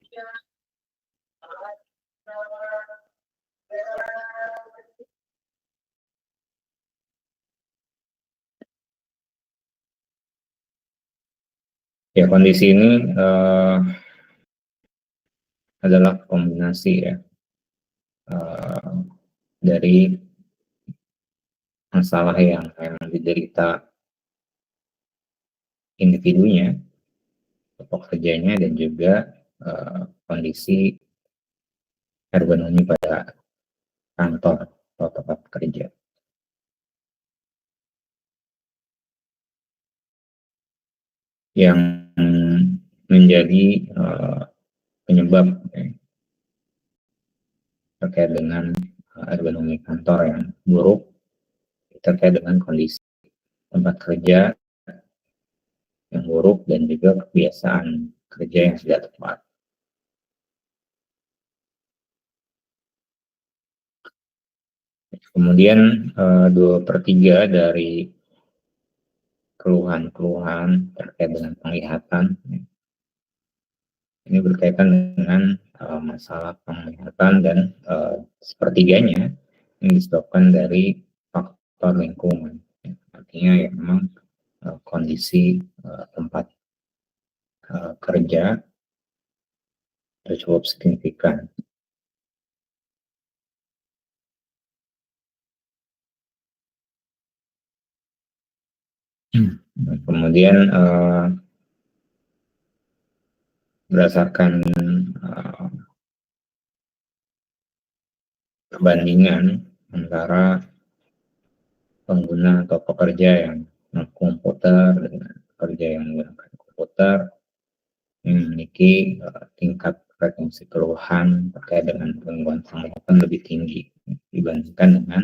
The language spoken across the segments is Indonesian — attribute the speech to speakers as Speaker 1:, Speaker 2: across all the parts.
Speaker 1: Ya, kondisi ini adalah kombinasi ya dari masalah yang diderita individunya atau kerjanya, dan juga kondisi ergonomi pada kantor atau tempat kerja yang menjadi penyebab terkait dengan ergonomi kantor yang buruk, terkait dengan kondisi tempat kerja yang buruk, dan juga kebiasaan kerja yang tidak tepat. Kemudian 2/3 dari keluhan-keluhan terkait dengan penglihatan ini berkaitan dengan masalah penglihatan, dan sepertiganya ini disebabkan dari faktor lingkungan. Artinya ya memang kondisi tempat kerja itu cukup signifikan. Kemudian berdasarkan perbandingan antara pengguna atau pekerja yang komputer dengan pekerja yang menggunakan komputer, yang memiliki tingkat frekuensi keluhan terkait dengan gangguan penglihatan lebih tinggi dibandingkan dengan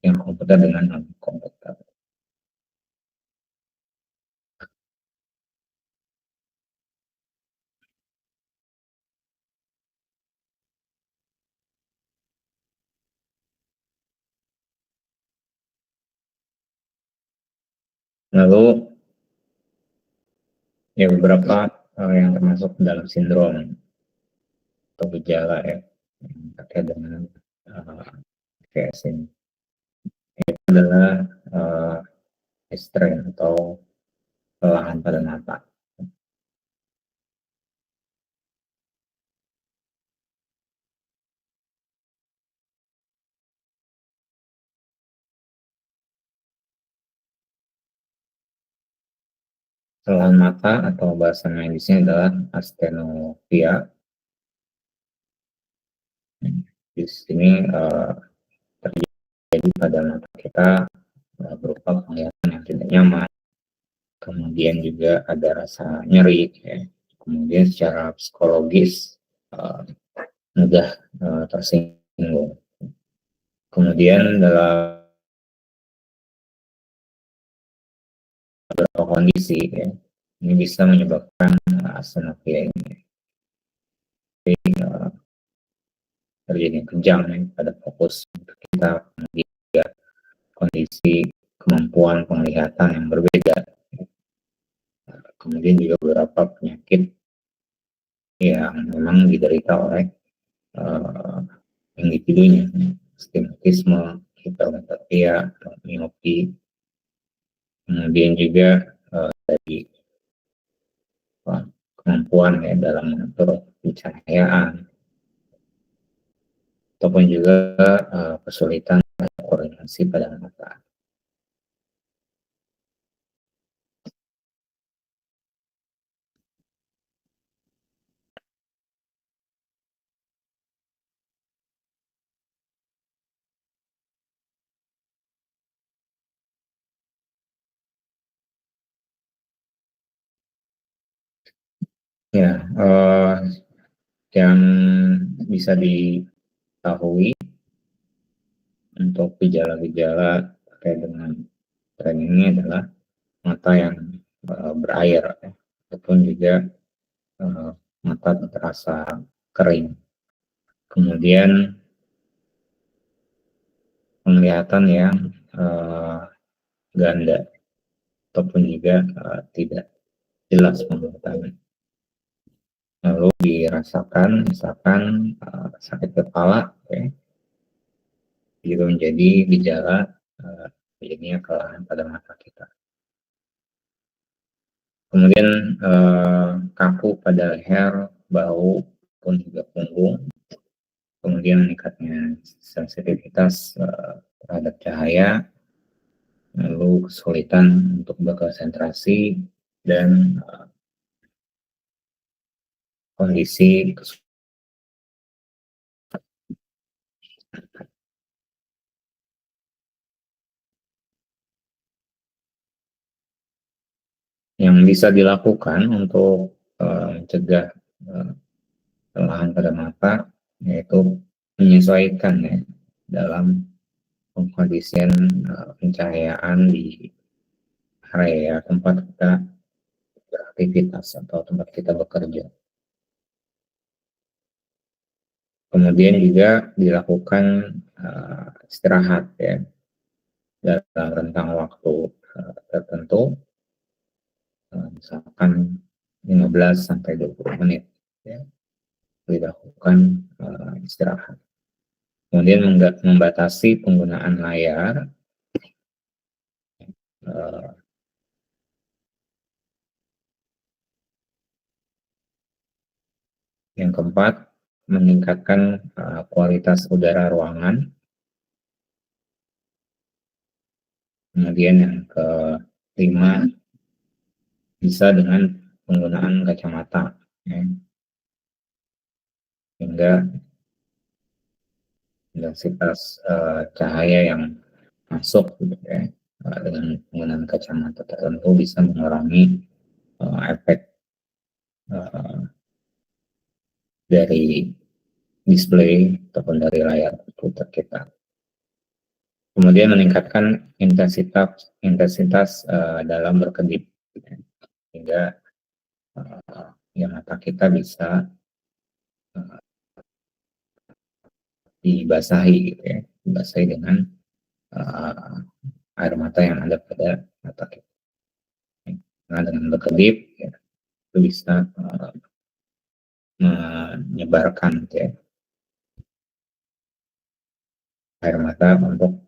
Speaker 1: yang komputer dengan non komputer. Lalu ya beberapa yang termasuk dalam sindrom atau gejala ya yang terkait dengan VS ini, itu adalah strain atau kelelahan pada mata. Kelelahan mata atau bahasa medisnya adalah astenopia. Di sini terjadi pada mata kita berupa penglihatan yang tidak nyaman, kemudian juga ada rasa nyeri, ya. Kemudian secara psikologis mudah tersinggung. Kemudian dalam beberapa kondisi ya, ini bisa menyebabkan astenopia ini. Jadi, terjadi kejang ya, pada fokus kita, kemudian kondisi kemampuan penglihatan yang berbeda. Kemudian juga beberapa penyakit yang memang diderita oleh individunya, astigmatisme, hipermetropia, miopi. Kemudian juga dari kemampuan ya dalam mengatur pencahayaan, ataupun juga kesulitan koordinasi pada mata. Ya, yang bisa diketahui untuk gejala-gejala terkait dengan tren ini adalah mata yang berair, ya, ataupun juga mata terasa kering. Kemudian penglihatan yang ganda, ataupun juga tidak jelas penguatannya. Lalu dirasakan misalkan sakit kepala, okay, itu menjadi gejala jadinya kelelahan pada mata kita. Kemudian kaku pada leher, bahu, pun juga punggung. Kemudian meningkatnya sensitivitas terhadap cahaya, lalu kesulitan untuk berkonsentrasi, dan kondisi yang bisa dilakukan untuk mencegah kelelahan pada mata, yaitu menyesuaikan ya dalam pengkondisian pencahayaan di area tempat kita beraktivitas atau tempat kita bekerja. Kemudian juga dilakukan istirahat ya dalam rentang waktu tertentu, misalkan 15 sampai 20 menit ya, dilakukan istirahat. Kemudian membatasi penggunaan layar. Yang keempat, meningkatkan kualitas udara ruangan. Kemudian yang kelima, bisa dengan penggunaan kacamata ya, sehingga intensitas cahaya yang masuk gitu ya, dengan penggunaan kacamata tertentu bisa mengurangi efek dari display ataupun dari layar komputer kita. Kemudian meningkatkan intensitas dalam berkedip, sehingga ya mata kita bisa dibasahi gitu ya, dibasahi dengan air mata yang ada pada mata kita. Nah, dengan berkedip ya, itu bisa menyebarkan gitu ya, air mata untuk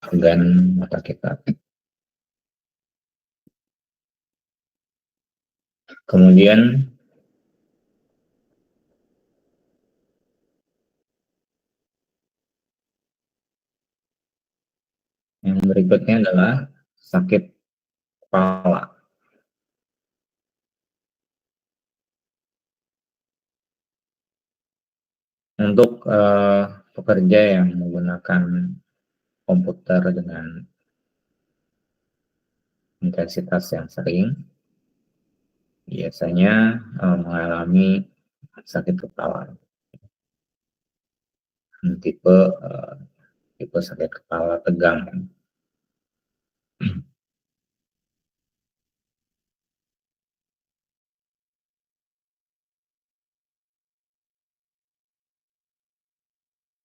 Speaker 1: organ mata kita. Kemudian yang berikutnya adalah sakit kepala. Untuk pekerja yang menggunakan komputer dengan intensitas yang sering, biasanya mengalami sakit kepala. Tipe sakit kepala tegang.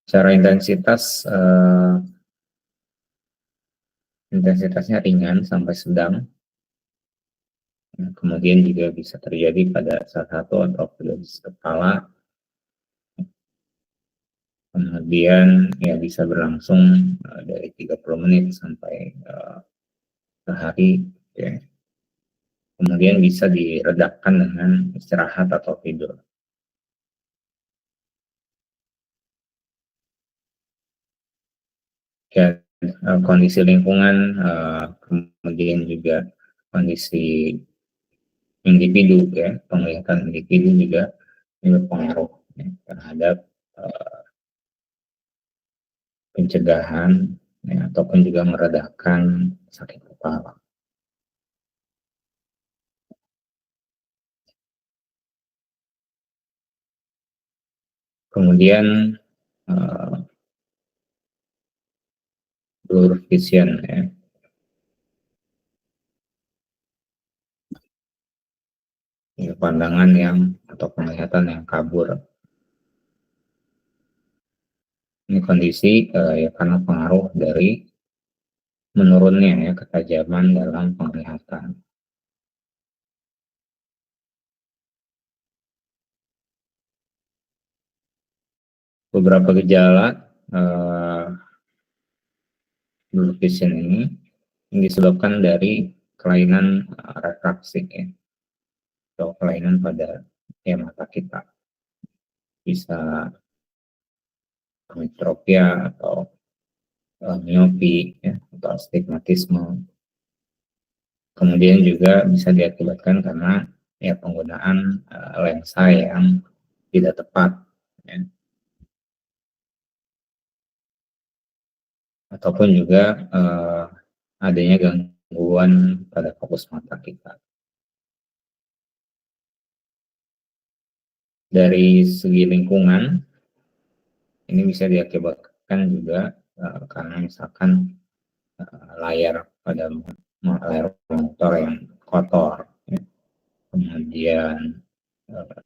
Speaker 1: Secara intensitasnya ringan sampai sedang. Kemudian juga bisa terjadi pada salah satu atau kedua kepala. Kemudian ya bisa berlangsung dari 30 menit sampai sehari ya. Kemudian bisa diredakan dengan istirahat atau tidur. Ya, kondisi lingkungan, kemudian juga kondisi individu ya, penglihatan individu juga berpengaruh ya, terhadap pencegahan ya, ataupun juga meredakan sakit kepala. Kemudian blur vision ya, pandangan yang atau penglihatan yang kabur. Ini kondisi ya karena pengaruh dari menurunnya ya ketajaman dalam penglihatan. Beberapa gejala blue vision ini disebabkan dari kelainan refraksi ya, atau kelainan pada ya, mata kita, bisa metropia atau miopi ya, atau astigmatisme. Kemudian juga bisa diakibatkan karena ya penggunaan lensa yang tidak tepat ya, ataupun juga adanya gangguan pada fokus mata kita. Dari segi lingkungan, ini bisa diakibatkan juga karena misalkan layar pada layar monitor yang kotor, ya. Kemudian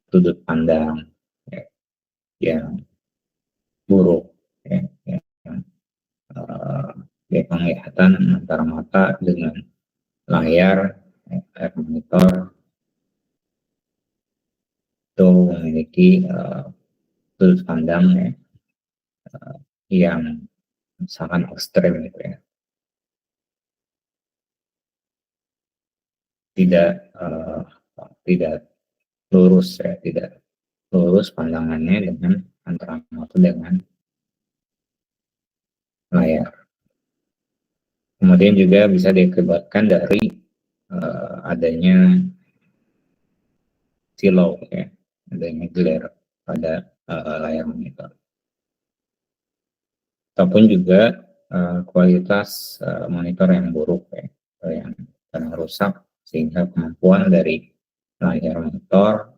Speaker 1: sudut pandang ya, yang buruk, ya, ya, penglihatan antara mata dengan layar layar monitor itu memiliki sudut pandang ya, yang sangat ekstrem gitu ya, tidak tidak lurus ya, tidak lurus pandangannya dengan antara mata dengan layar. Kemudian juga bisa diakibatkan dari adanya silau ya, adanya glare pada layar monitor. Ataupun juga kualitas monitor yang buruk ya, yang kadang rusak sehingga kemampuan dari layar monitor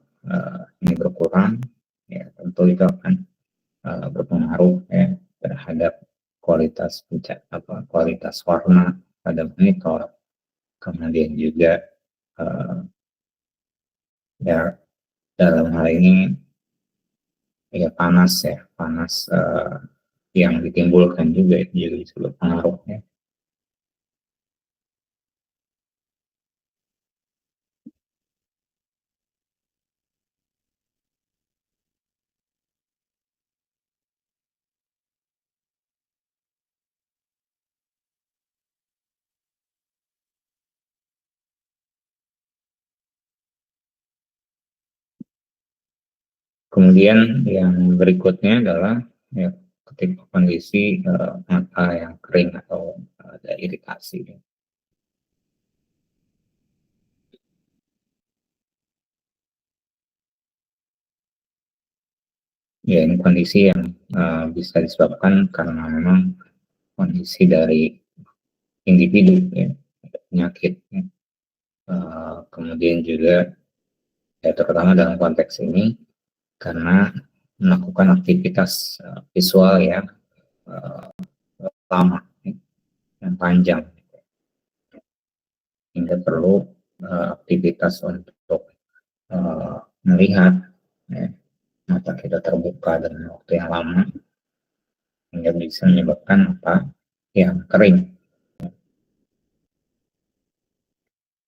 Speaker 1: ini berkurang, ya tentu itu akan berpengaruh ya terhadap kualitas warna pada monitor. Kemudian juga ya dalam hal ini ya panas yang ditimbulkan juga itu juga disebut pengaruhnya. Kemudian yang berikutnya adalah ya, ketika kondisi mata yang kering atau ada iritasi. Ya, ini kondisi yang bisa disebabkan karena memang kondisi dari individu ya, penyakit ya. Kemudian juga ya, terutama dalam konteks ini karena melakukan aktivitas visual yang uh, lama, yang panjang, hingga perlu aktivitas untuk melihat ya, mata kita terbuka dalam waktu yang lama hingga bisa menyebabkan mata yang kering.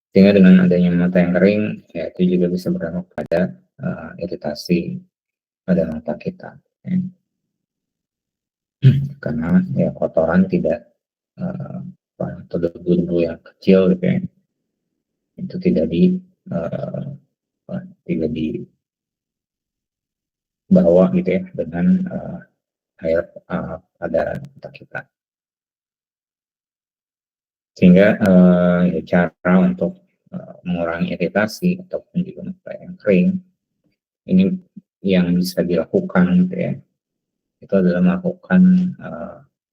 Speaker 1: Sehingga dengan adanya mata yang kering, ya itu juga bisa berdampak pada iritasi pada mata kita. Ya. Karena ya kotoran tidak atau debu-debu yang kecil gitu ya, itu uh, tidak dibawa gitu ya dengan air pada mata kita. Sehingga ya cara untuk mengurangi iritasi ataupun juga mata yang kering ini yang bisa dilakukan gitu ya, itu adalah melakukan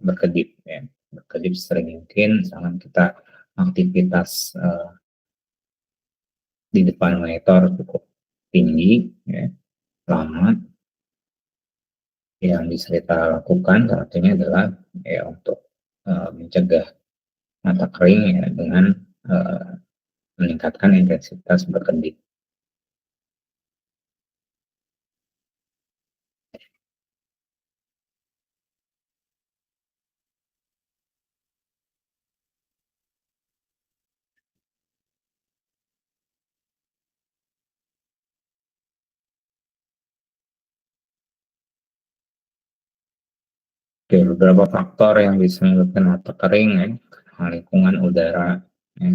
Speaker 1: berkedip ya, berkedip sering mungkin, misalkan kita aktivitas di depan monitor cukup tinggi ya, lama, yang bisa kita lakukan salah satunya adalah ya untuk mencegah mata kering ya dengan meningkatkan intensitas berkedip. Oke, beberapa faktor yang bisa menyebabkan mata kering ya, lingkungan udara ya,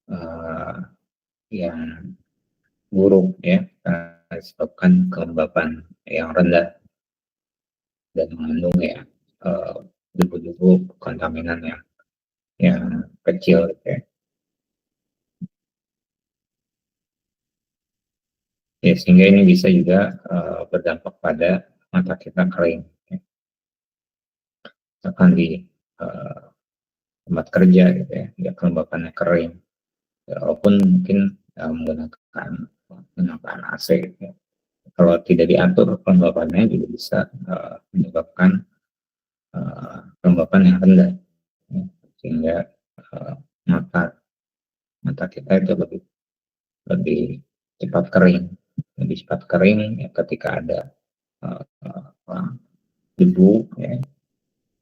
Speaker 1: eh, yang buruk ya, disebabkan kelembapan yang rendah dan mengandung ya debu-debu kontaminan yang kecil gitu ya. Ya, sehingga ini bisa juga berdampak pada mata kita kering ya. Misalkan di eh, tempat kerja gitu ya kelembapannya kering ya, walaupun mungkin menggunakan AC gitu ya. Kalau tidak diatur kelembapannya juga bisa menyebabkan kelembapan yang rendah ya. Sehingga uh, mata mata kita itu lebih lebih cepat kering, ya, ketika ada uh, uh, debu ya,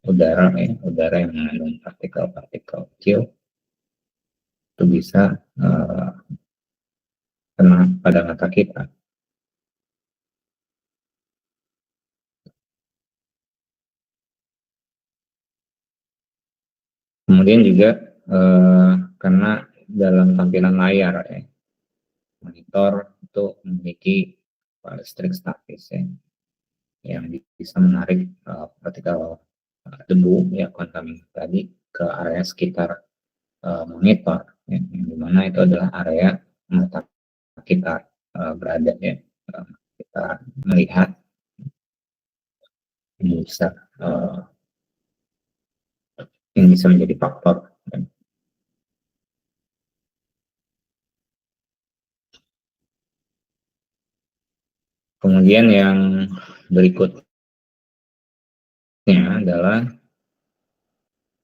Speaker 1: udara yang mengandung partikel-partikel kecil itu bisa kena pada mata kita. Kemudian juga karena dalam tampilan layar ya, monitor itu memiliki listrik statis ya, yang bisa menarik partikel debu ya kontaminan tadi ke area sekitar monitor ya, yang dimana itu adalah area mata kita berada ya, kita melihat ini bisa ini bisa menjadi faktor ya. Kemudian yang berikutnya adalah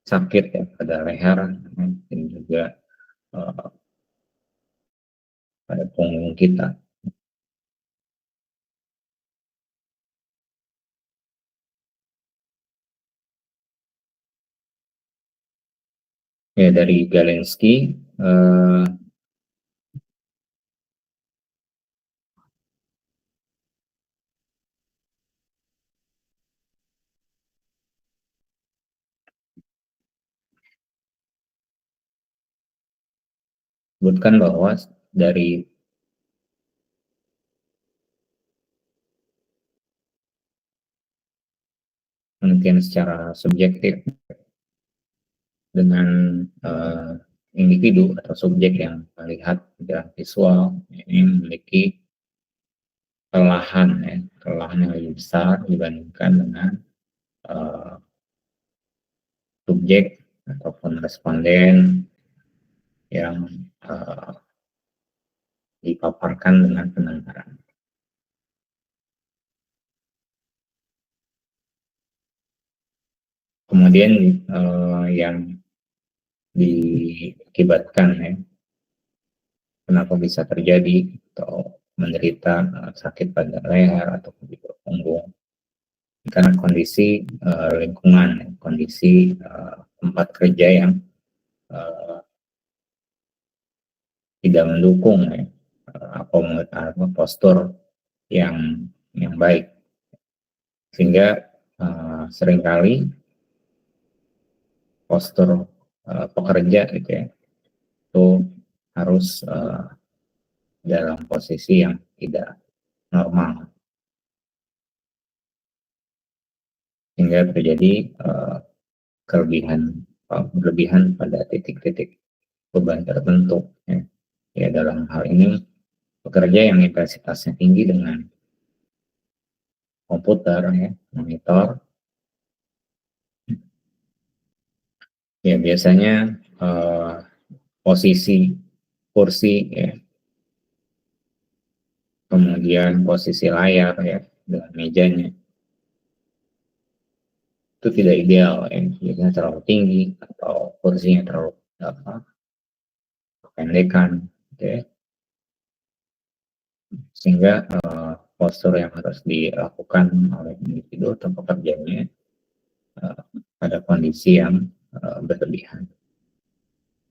Speaker 1: sakit ya pada leher dan juga uh, pada punggung kita ya. Dari Galensky sebutkan bahwa dari penelitian secara subjektif dengan individu atau subjek yang melihat secara visual ini memiliki kelelahan yang lebih besar dibandingkan dengan subjek ataupun responden yang dipaparkan dengan pendengaran. Kemudian yang diakibatkan ya, kenapa bisa terjadi atau menderita sakit pada leher atau di punggung karena kondisi lingkungan, kondisi tempat kerja yang tidak mendukung ya, postur yang baik, sehingga seringkali postur pekerja gitu ya itu harus dalam posisi yang tidak normal, sehingga terjadi berlebihan pada titik-titik beban tertentu ya. Ya, dalam hal ini pekerja yang intensitasnya tinggi dengan komputer ya, monitor ya, biasanya posisi kursi ya, kemudian posisi layar ya dengan mejanya itu tidak ideal ya, biasanya terlalu tinggi atau kursinya terlalu pendekan gitu ya. Sehingga postur yang harus dilakukan oleh individu atau pekerjanya pada kondisi yang berlebihan,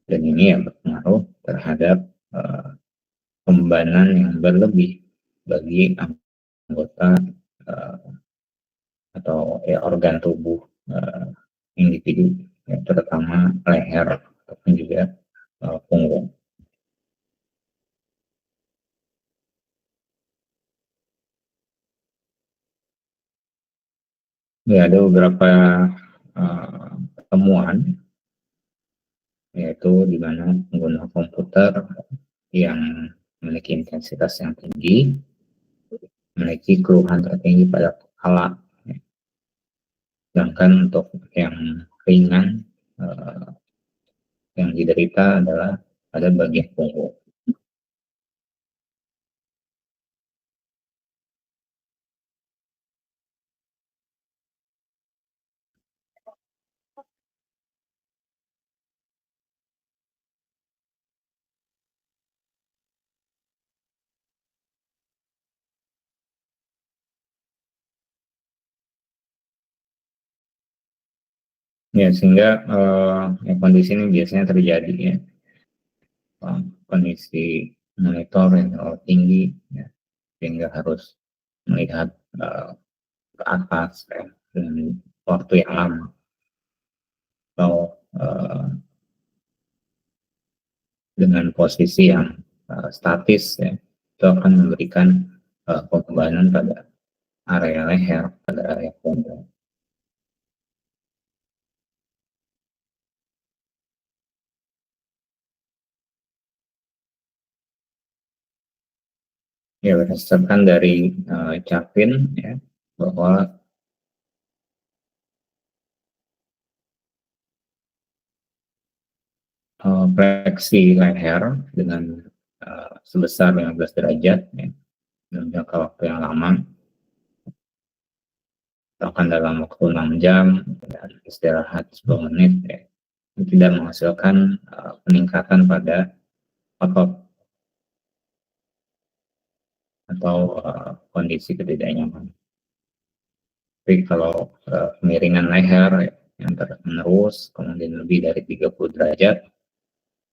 Speaker 1: dan ini yang berpengaruh terhadap pembebanan yang berlebih bagi anggota atau ya organ tubuh individu, ya, terutama leher ataupun juga punggung. Ya, ada beberapa uh, temuan, yaitu di mana pengguna komputer yang memiliki intensitas yang tinggi memiliki keluhan tertinggi pada kepala. Sedangkan untuk yang ringan, uh, yang diderita adalah pada bagian punggung. Ya, sehingga ya, kondisi ini biasanya terjadi, ya, kondisi monitor yang terlalu tinggi, ya, sehingga harus melihat ke atas, ya, dengan waktu yang lama, atau dengan posisi yang statis, ya, itu akan memberikan pembebanan pada area leher, pada area punggung. Ya, berdasarkan dari Capin, ya, bahwa fleksi leher dengan sebesar 15 derajat, ya, dalam jangka waktu yang lama, bahkan dalam waktu 6 jam dan istirahat 10 menit, ya, tidak menghasilkan peningkatan pada otot atau kondisi ketidaknyamanan. Tapi kalau kemiringan leher, ya, yang terus menerus kemudian lebih dari 30 derajat,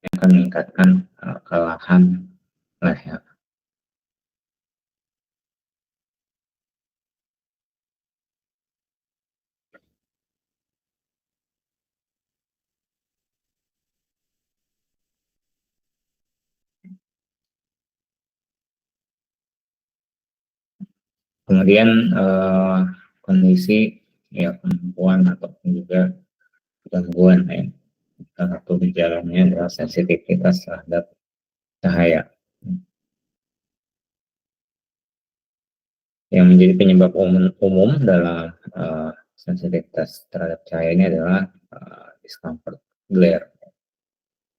Speaker 1: yang akan meningkatkan kelelahan leher. Kemudian kondisi, ya, kemampuan ataupun juga gangguan, ya, salah satu gejalanya adalah sensitivitas terhadap cahaya. Yang menjadi penyebab umum dalam sensitivitas terhadap cahaya ini adalah discomfort glare,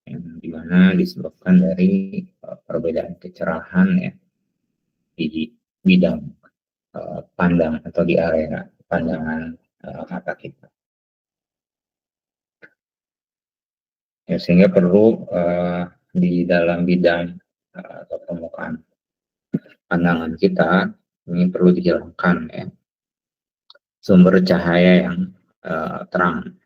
Speaker 1: yang dimana disebabkan dari perbedaan kecerahan, ya, di bidang pandang atau di area pandangan mata kita. Ya, sehingga perlu di dalam bidang atau permukaan pandangan kita ini perlu dihilangkan, ya, sumber cahaya yang terang.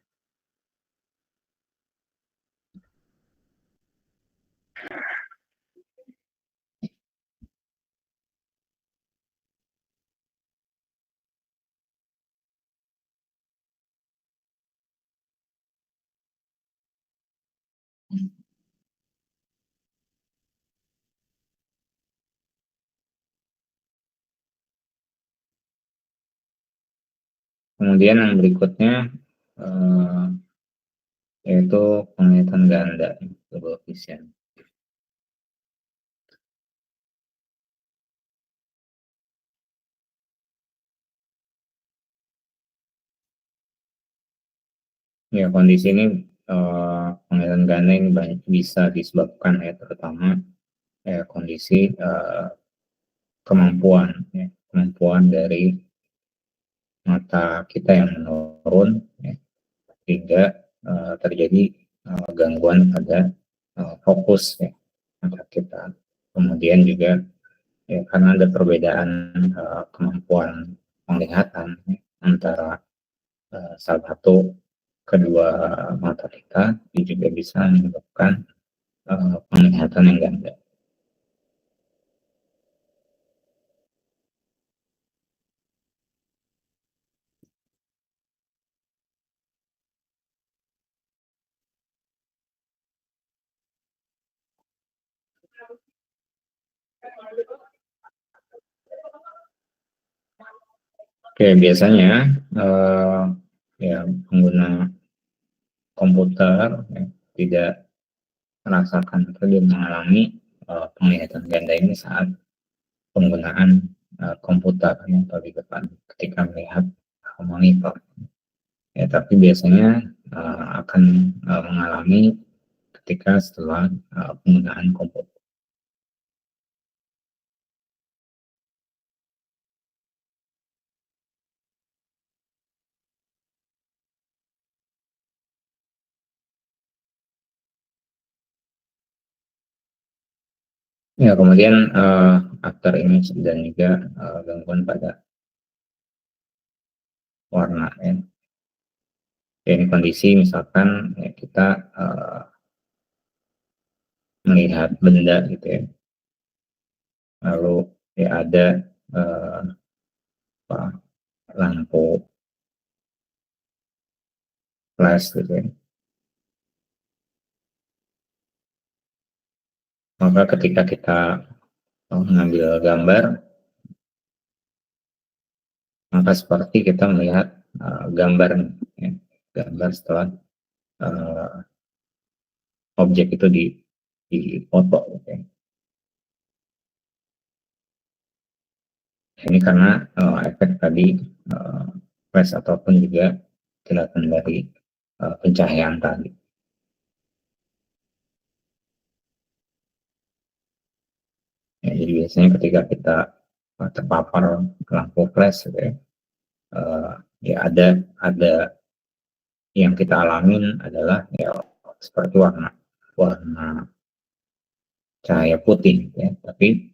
Speaker 1: Kemudian yang berikutnya eh, yaitu penglihatan ganda, double vision. Ya, kondisi ini penglihatan ganda ini banyak bisa disebabkan, ya, terutama kondisi kemampuan, ya, kemampuan dari mata kita yang menurun, ya, sehingga terjadi gangguan pada fokus, ya, mata kita. Kemudian juga, ya, karena ada perbedaan kemampuan penglihatan, ya, antara salah satu kedua mata kita, itu juga bisa menyebabkan penglihatan yang ganda. Oke, biasanya eh, ya pengguna komputer ya, tidak merasakan atau dia mengalami penglihatan ganda ini saat penggunaan komputer ya, atau di depan ketika melihat monitor. Ya, tapi biasanya akan mengalami ketika setelah penggunaan komputer. Ya, kemudian after image dan juga gangguan pada warna ya. Ini kondisi misalkan ya, kita melihat benda gitu ya, lalu ya ada eh, apa, lampu flash gitu ya. Maka ketika kita mengambil gambar, maka seperti kita melihat gambar ya, gambar setelah uh, objek itu di foto gitu ya. Ini karena efek tadi flash ataupun juga kelihatan dari pencahayaan tadi. Ya, jadi biasanya ketika kita terpapar lampu flash gitu ya, uh, ya ada yang kita alamin adalah ya seperti warna warna cahaya putih gitu ya. Tapi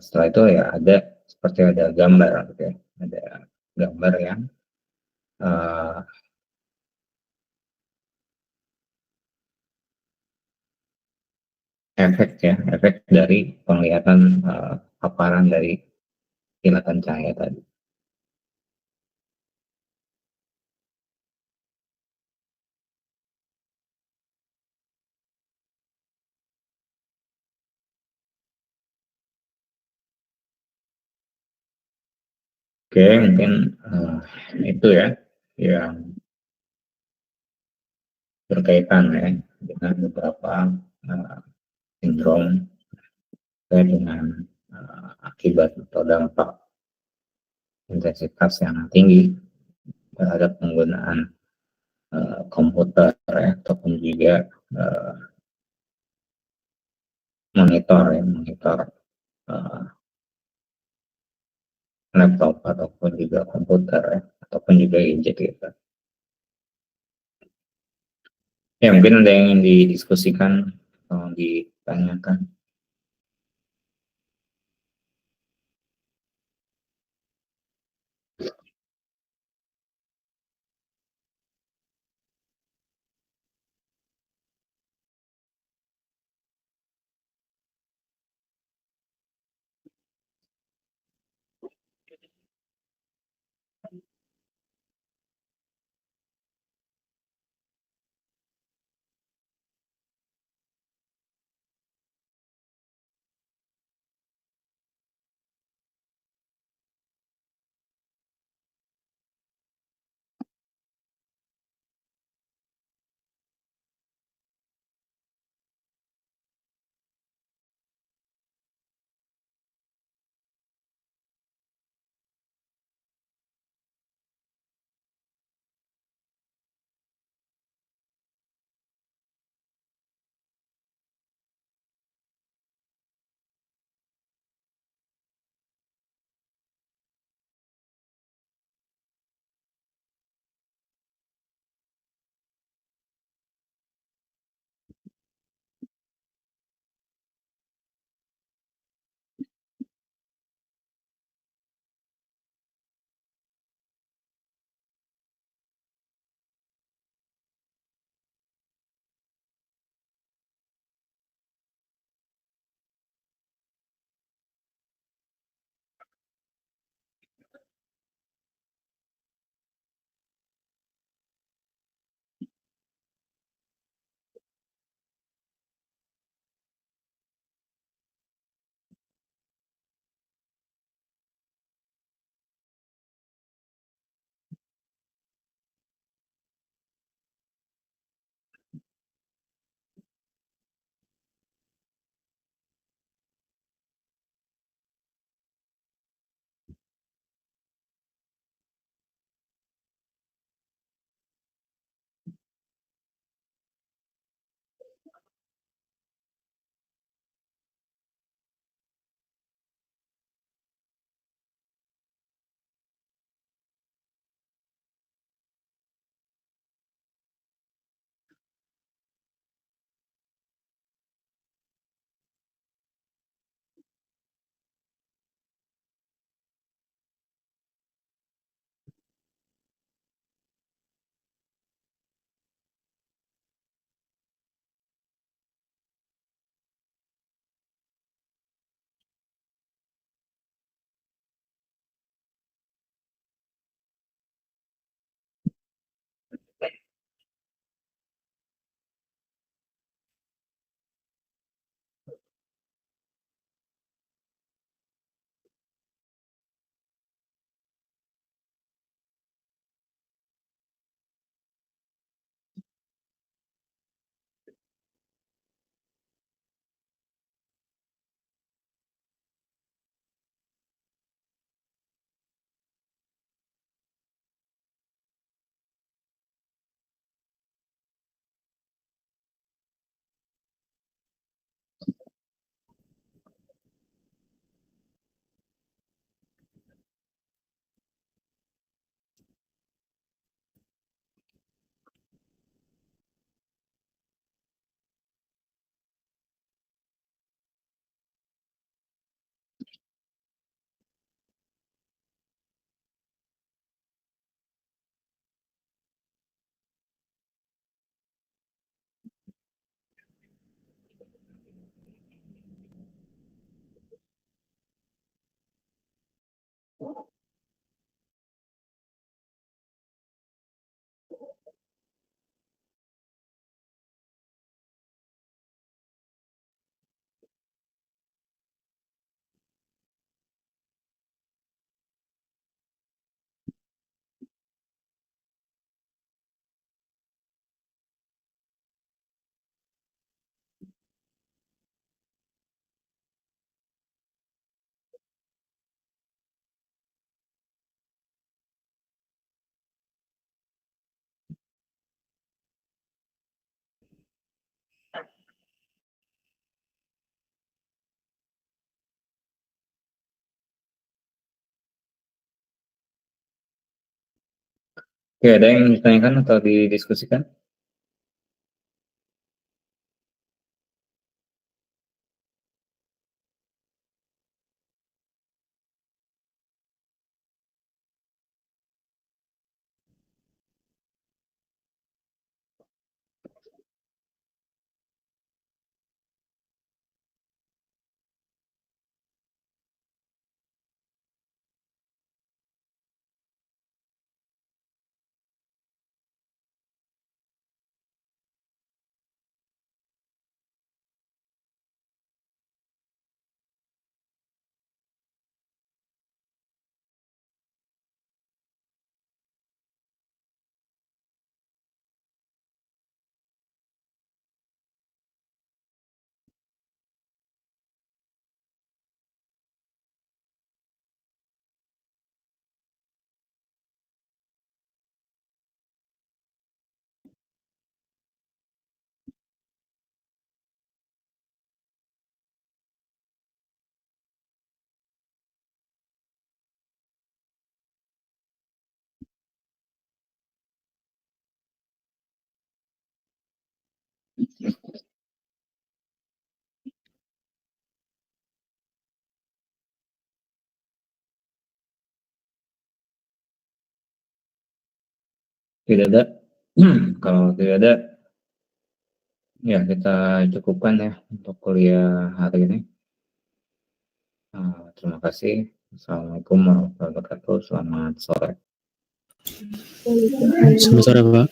Speaker 1: setelah itu ya ada seperti ada gambar gitu ya. Ada gambar yang uh, efek dari penglihatan paparan dari kilatan cahaya tadi. Oke, mungkin itu ya yang berkaitan ya dengan beberapa uh, sindrom terkait dengan akibat atau dampak intensitas yang tinggi terhadap penggunaan komputer ya, ataupun juga uh, monitor uh, laptop ataupun juga komputer ya, ataupun juga gadget gitu. Ya mungkin ada yang ingin didiskusikan atau ditanyakan. Oke, ada yang ditanyakan atau didiskusikan? Tidak ada. Kalau tidak ada, ya kita cukupkan ya untuk kuliah hari ini. Terima kasih. Assalamualaikum warahmatullahi wabarakatuh. Selamat sore.
Speaker 2: Selamat sore, Pak.